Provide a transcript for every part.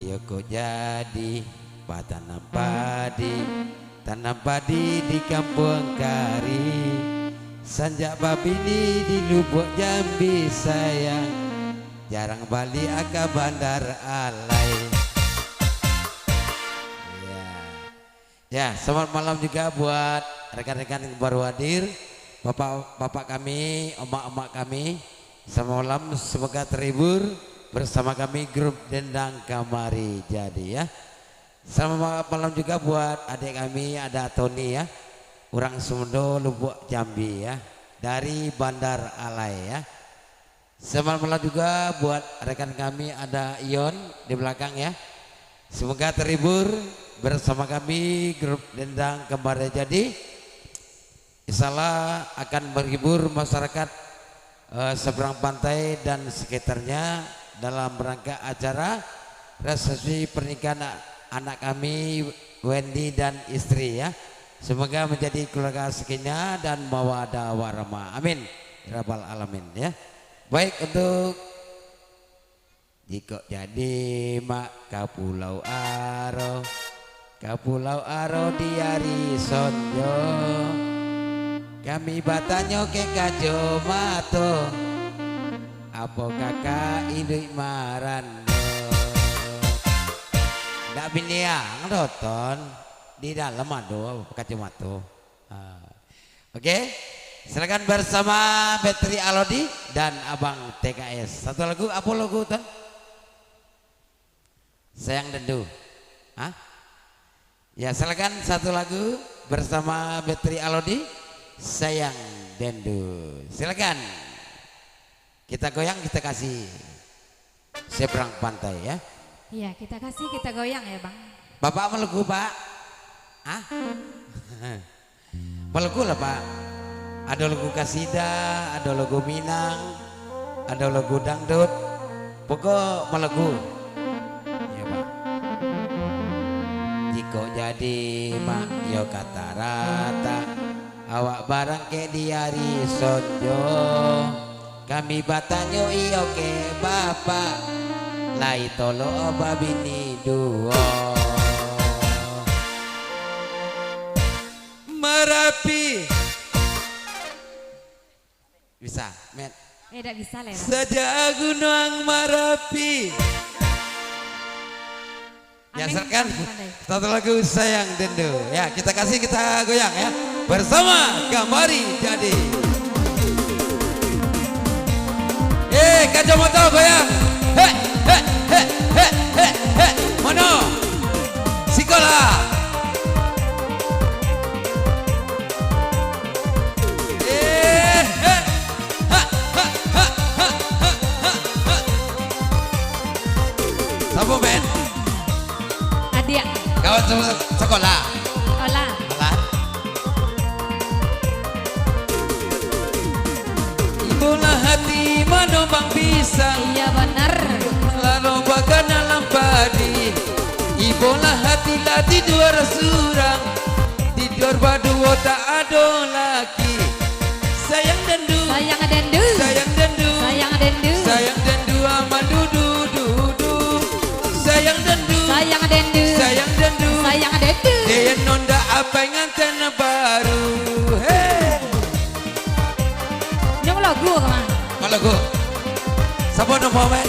Ya kok jadi tanam padi di kampung Kari, sanjak babini di Lubuk Jambi sayang, jarang balik ke Bandar Alai. Ya, selamat malam juga buat rekan-rekan yang baru hadir, bapak-bapak kami, emak-emak kami. Selamat malam, semoga terhibur bersama kami grup Dendang Kamari Jadi ya. Selamat malam juga buat adik kami, ada Tony ya, orang Sumendo Lubuk Jambi ya, dari Bandar Alai ya. Selamat malam juga buat rekan kami, ada Ion di belakang ya. Semoga terhibur bersama kami grup Dendang Kamari Jadi. Insyaallah akan menghibur masyarakat seberang pantai dan sekitarnya dalam rangka acara resepsi pernikahan anak kami Wendy dan istri ya. Semoga menjadi keluarga sakinah dan mawaddah warahmah. Amin ya rabbal alamin ya. Baik, untuk jika jadi mak ke Pulau Aro di hari Sonjo, kami batanyo ke Kajo Mato, apa kakak induk marando. Ndak biniang nonton di dalam ado Kajo Mato. Oke, silakan bersama Betri Alodi dan Abang TKS. Satu lagu, apa lagu tuh? Sayang Dendu. Hah? Ya, silakan satu lagu bersama Betri Alodi, Sayang Dendu. Silakan. Kita goyang, kita kasih seberang pantai ya. Iya, kita kasih, kita goyang ya Bang. Bapak mau lagu Pak? Hah? Mau lagu lah Pak. Ada lagu kasida, ada lagu Minang, ada lagu dangdut. Pokok mau lagu. Iya Pak. Jika jadi mak yo kata rata, awak barang ke di hari Sonjo, kami batanyo iyo ke bapak, lai tolo babini duo. Merapi bisa met Tidak bisa lah. saja gunung Merapi. Ya, silakan satu lagu Sayang Dendu ya, kita kasih, kita goyang ya bersama Kamari Jadi. Kajo Moto goyang. He he he he he he. Mono Sikola. Sabu Ben. Adia. Kawan sekolah. Olah. Olah. Ibulah hati manombang pisang, Iya benar. lalu bagan dalam padi. Ibulah hati lah tidur surang, tidur berdua tak ada lagi. Sayang Dendu, Sayang Dendu. sayang Dendu, Sayang Dendu. sayang Dendu aman dudu dudu. Sayang Dendu, Sayang Dendu. sayang Dendu, Sayang Dendu. dia nonda apa nganten baru. Hey, Nyong lagu kemana? kalau gue, siapa nomor men?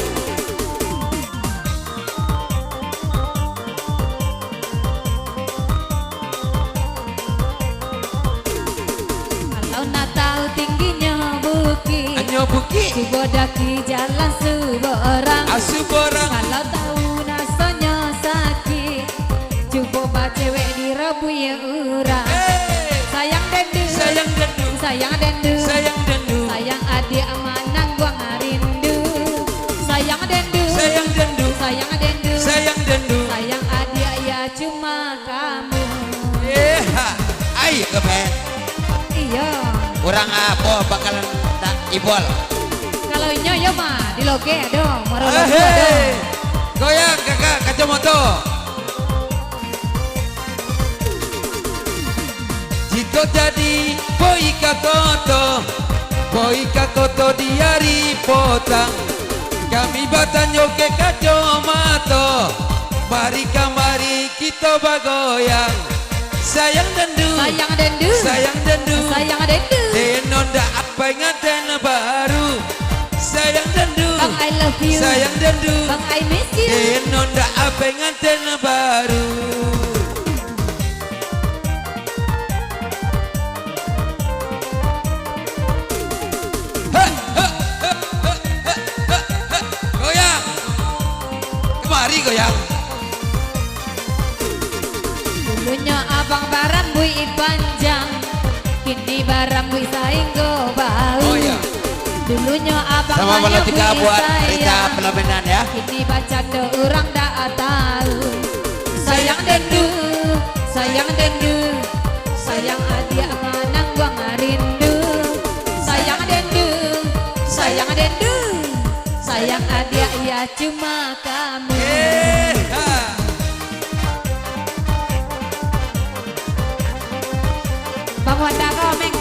Kalau nak tahu tingginya bukit, Anyo buki, coba daki jalan seborang. asu borang. Kalau tahu nasanya sakit, coba baca cewek dirabui urang. Hey, Sayang Dendu. sayang Dendu, Sayang Dendu. sayang Dendu, Sayang adik amanang gua ngarindu. Sayang Dendu. sayang Dendu, Sayang Dendu. sayang Dendu. Sayang adik ya cuma kamu. Ayo ke men. Iya. Kurang apa bakalan tak ibol. Kalau nyoyo mah di loge dong, maro logo Hey, dong. goyang kakak Kacamoto. Jika jadi boy kakoto di hari potang, kami batanyo ke Kacamoto, Mari kamari kita bagoyang. Sayang dendu, sayang dendu, sayang dendu, sayang dendu. Denonda apa ngaten baru. Sayang dendu, Bang I love you, sayang dendu, Bang I miss you. Denonda apa ngaten baru. Goyang, kemari goyang. Dulunya abang barang bui panjang, kini barang bui sainggo bau. Oh iya. Dulunya abang Sama hanya malam juga bui buat Rita sayang, Pelaminan ya. kini baca do orang dak tahu. Sayang dendu, sayang dendu, sayang adia manang gua ngarindu. Sayang dendu, sayang dendu, sayang adia ya cuma kamu. Bang Wanda komeng.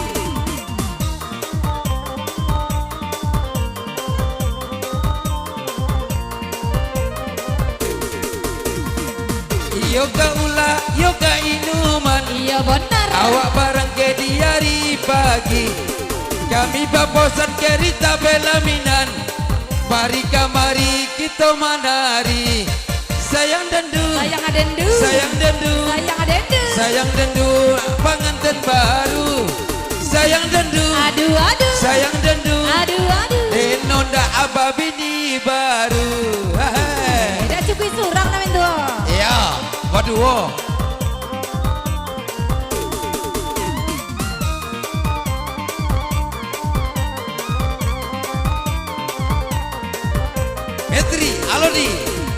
Yoga ula, yoga inuman. Iya benar. Awak bareng ke di hari pagi. Kami babosan kerita pelaminan. Mari kamari kita menari. Sayang dendu, Sayang dendu, sayang dendu, sayang dendu. sayang dendu, pengantin baru. Sayang dendu, Aduh aduh, sayang dendu, aduh aduh. Denonda abah bini baru. Hehe. Tidak cukup surang namin tuh. Iya, waduh. Oh. Metri, alodi,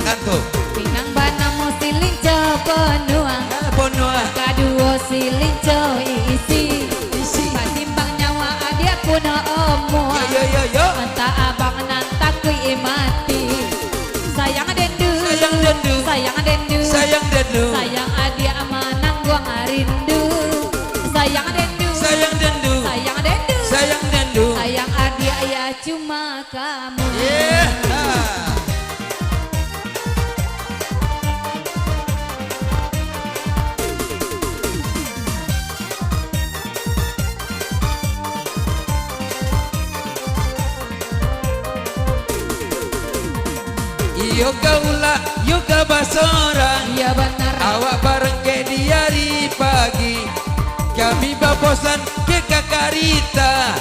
kanto. Pinang bana mo silinco penuang, Bonua, kaduo silinco isi. isi. Patimbang nyawa adia kuno omo. Yo yo yo. Mata abang nantakui mati. Sayang dendu, Sayang dendu, sayang dendu, sayang dendu, sayang adia manang gua ngarindu. Sayang dendu, sayang dendu, sayang dendu, sayang dendu. sayang adia ya cuma kamu. Yeah. Yoga ula, yoga basorang. Iya benar. Awak bareng ke di hari pagi. Kami babosan ke kakarita.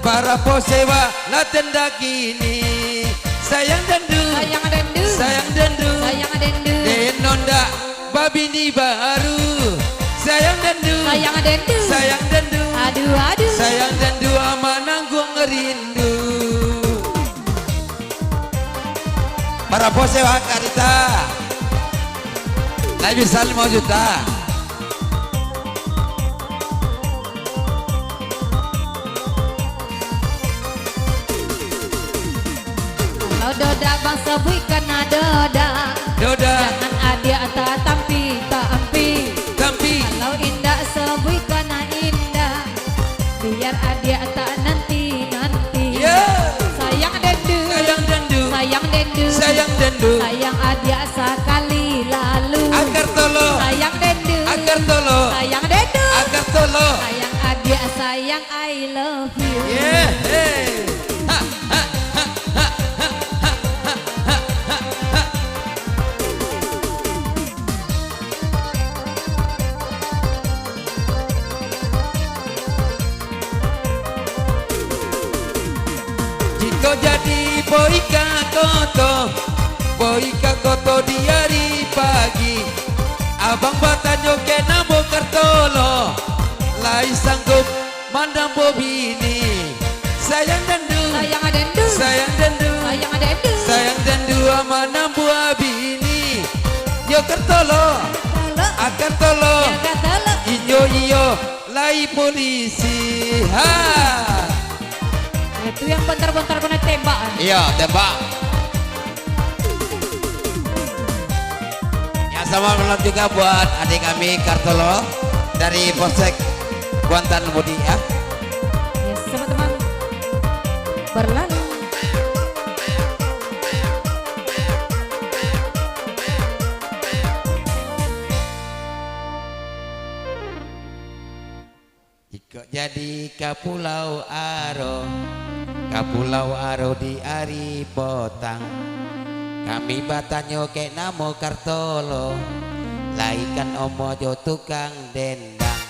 Para posewa la tenda kini. Sayang dendu, Sayang dendu, sayang dendu, sayang dendu, Denonda babini baru. Sayang dendu, sayang dendu. sayang dendu, Aduh aduh. sayang dendu amanang gua ngerindu. Para posewa karita. Nabi Salim 5 juta. Kalau doda bang sebui kena doda. Doda, Jangan adia tak tampi tampi. tampi. Kalau indah sebui kena indah. Biar adia tak nanti nanti. Yeah. Sayang dendu, Sayang dendu, sayang dendu, sayang dendu. sayang adia sekali lalu. Agar tolo, Sayang dendu, agar tolo, sayang dendu, agar tolo. sayang adia sayang I love you. Yeah, hey. Ha, ha, ha, ha, ha, ha, ha, ha, ha. Jika jadi boika koto di hari pagi. Abang batanyo kena bokar tolo. Lai sanggup mandang bobini. Sayang dendu, Sayang dendu, sayang dendu, sayang dendu, sayang dendu amanang buah bini. Yo kertolo, tolo, akan tolo. jaga tolo. Iyo lai polisi. Ha. Itu yang bentar-bentar kena tembak. Iya, tembak. Ya sama malam juga buat adik kami Kartolo dari Polsek Kuantan Budi ya. Ya, teman-teman berlalu. jadi ke Pulau Aro di Ari Potang. Kami batanyo ke namo Kartolo, laikan omojo tukang dendang.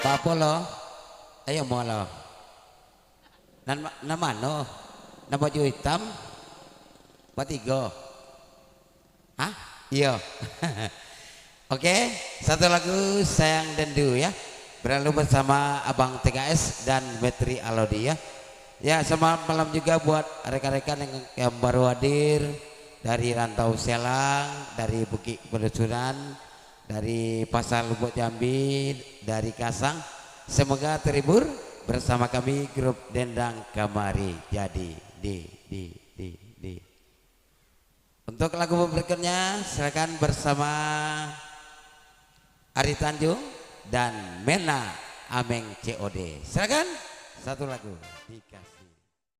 Papolo, ayo molo. Namano, na baju hitam, batigo. Hah? Iya. Oke, satu lagu Sayang Dendu ya. Berlalu bersama Abang TKS dan Metri Alodi ya. Ya, selamat malam juga buat rekan-rekan yang baru hadir dari Rantau Selang, dari Bukit Pelusuran, dari Pasar Lubuk Jambi, dari Kasang. Semoga terhibur bersama kami grup Dendang Kamari. Jadi di. Untuk lagu berikutnya silakan bersama Ari Tanjung dan Mena Ameng COD. Silakan satu lagu dikasih.